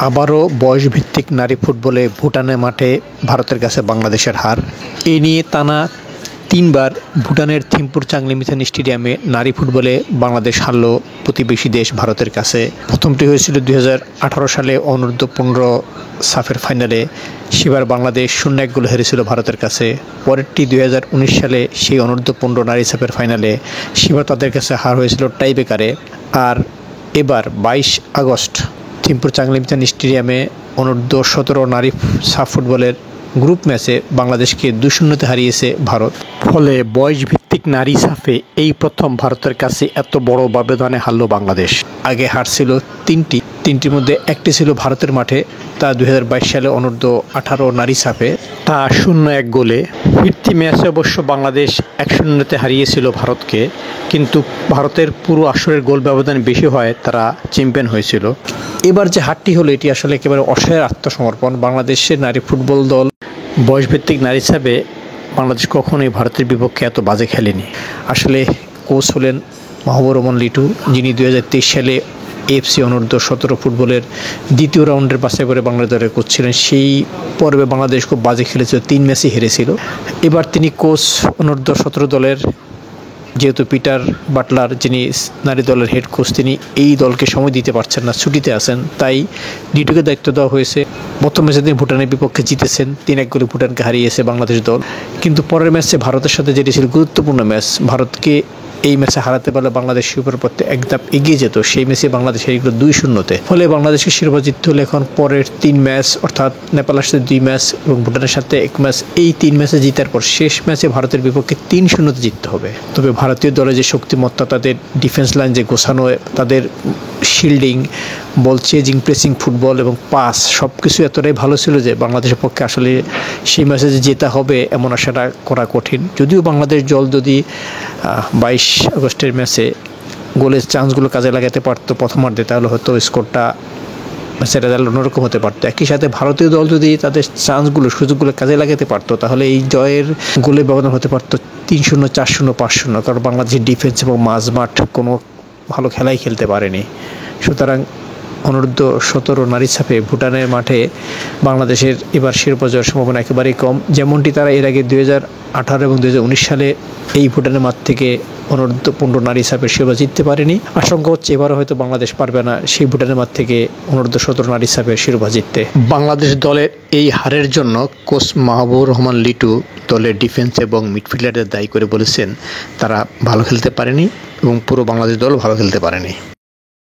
আবারও বয়সভিত্তিক নারী ফুটবলে ভুটানের মাঠে ভারতের কাছে বাংলাদেশের হার। এ নিয়ে টানা তিনবার ভুটানের থিম্পুর চাংলিমিথান স্টেডিয়ামে নারী ফুটবলে বাংলাদেশ হারল প্রতিবেশী দেশ ভারতের কাছে। প্রথমটি হয়েছিল 2018 সালে অনূর্ধ্ব-15 সাফের ফাইনালে, সেবার বাংলাদেশ 0-1 গোলে হেরেছিল ভারতের কাছে। পরেরটি 2019 সালে সেই অনূর্ধ্ব-15 নারী সাফের ফাইনালে, সেবার তাদের কাছে হার হয়েছিল টাইব্রেকারে। আর এবার 22 আগস্ট থিম্পুর চাংলিমিথান স্টেডিয়ামে অনূর্ধ্ব-17 নারী সাফ ফুটবলের গ্রুপ ম্যাচে বাংলাদেশকে 2-0 হারিয়েছে ভারত। ফলে বয়সভিত্তিক নারী সাফে এই প্রথম ভারতের কাছে এত বড় ব্যবধানে হারল বাংলাদেশ। আগে হারছিল তিনটির মধ্যে একটি ছিল ভারতের মাঠে, তা 2022 সালে অনূর্ধ্ব-18 নারী সাফে, তা 0-1 গোলে। ফিরতি ম্যাচে অবশ্য বাংলাদেশ 1-0 হারিয়েছিল ভারতকে, কিন্তু ভারতের পুরো আসরের গোল ব্যবধান বেশি হয় তারা চ্যাম্পিয়ন হয়েছিল। এবার যে হারটি হলো, এটি আসলে একেবারে অসহায় আত্মসমর্পণ। বাংলাদেশের নারী ফুটবল দল বয়সভিত্তিক নারী হিসাবে বাংলাদেশ কখনোই ভারতের বিপক্ষে এত বাজে খেলেনি। আসলে কোচ হলেন মাহবুবুর রহমান লিটু, যিনি 2023 সালে এফসি অনূর্ধ্ব-17 ফুটবলের দ্বিতীয় রাউন্ডের বাছাই করে বাংলাদেশ দলের কোচ ছিলেন। সেই পর্বে বাংলাদেশ খুব বাজে খেলেছিল, 3 ম্যাচই হেরেছিল। এবার তিনি কোচ অনূর্ধ্ব-17 দলের, যেহেতু পিটার বাটলার যিনি নারী দলের হেড কোচ, তিনি এই দলকে সময় দিতে পারছেন না, ছুটিতে আছেন, তাই লিটুকে দায়িত্ব দেওয়া হয়েছে। প্রথম ম্যাচে তিনি ভুটানের বিপক্ষে জিতেছেন, 3-1 গোলে ভুটানকে হারিয়েছে বাংলাদেশ দল। কিন্তু পরের ম্যাচে ভারতের সাথে যেটি ছিল গুরুত্বপূর্ণ ম্যাচ, ভারতকে এই ম্যাচে হারাতে পারলে বাংলাদেশ শিরোপার পথে এক ধাপ এগিয়ে যেত। সেই ম্যাচে বাংলাদেশ হেরে 2-0-তে। ফলে বাংলাদেশকে শিরোপা জিততে হলে এখন পরের 3 ম্যাচ, অর্থাৎ নেপালের সাথে 2 ম্যাচ এবং ভুটানের সাথে 1 ম্যাচ, এই 3 ম্যাচে জিতার পর শেষ ম্যাচে ভারতের বিপক্ষে 3-0-তে জিততে হবে। তবে ভারতীয় দলের যে শক্তিমত্তা, তাদের ডিফেন্স লাইন যে গোছানো, তাদের শিল্ডিং, বল চেজিং, প্রেসিং ফুটবল এবং পাস সব কিছু এতটাই ভালো ছিল যে বাংলাদেশের পক্ষে আসলে সেই ম্যাচে যে জেতা হবে এমন আশাটা করা কঠিন। যদিও বাংলাদেশ দল যদি 22 আগস্টের ম্যাচে গোলের চান্সগুলো কাজে লাগাতে পারতো প্রথমার্ধে, তাহলে হয়তো স্কোরটা, ম্যাচের রেজাল্ট অন্যরকম হতে পারতো। একই সাথে ভারতীয় দল যদি তাদের চান্সগুলো, সুযোগগুলো কাজে লাগাতে পারতো, তাহলে এই জয়ের গোলের ব্যবধান হতে পারতো 3-0, 4-0, 5-0। কারণ বাংলাদেশের ডিফেন্স এবং মাঝমাঠ কোনো ভালো খেলাই খেলতে পারেনি। সুতরাং অনূর্ধ্ব-17 নারী সাফে ভুটানের মাঠে বাংলাদেশের এবার শিরোপা জয়ের সম্ভাবনা একেবারেই কম। যেমনটি তারা এর আগে 2018 এবং 2019 সালে এই ভুটানের মাঠ থেকে অনূর্ধ্ব-15 নারী সাফের শিরোপা জিততে পারেনি। আশঙ্কা হচ্ছে এবারও হয়তো বাংলাদেশ পারবে না সেই ভুটানের মাঠ থেকে অনূর্ধ্ব-17 নারী সাফের শিরোপা জিততে। বাংলাদেশ দলের এই হারের জন্য কোচ মাহবুবুর রহমান লিটু দলের ডিফেন্স এবং মিডফিল্ডারদের দায়ী করে বলেছেন তারা ভালো খেলতে পারেনি এবং পুরো বাংলাদেশ দল ভালো খেলতে পারেনি।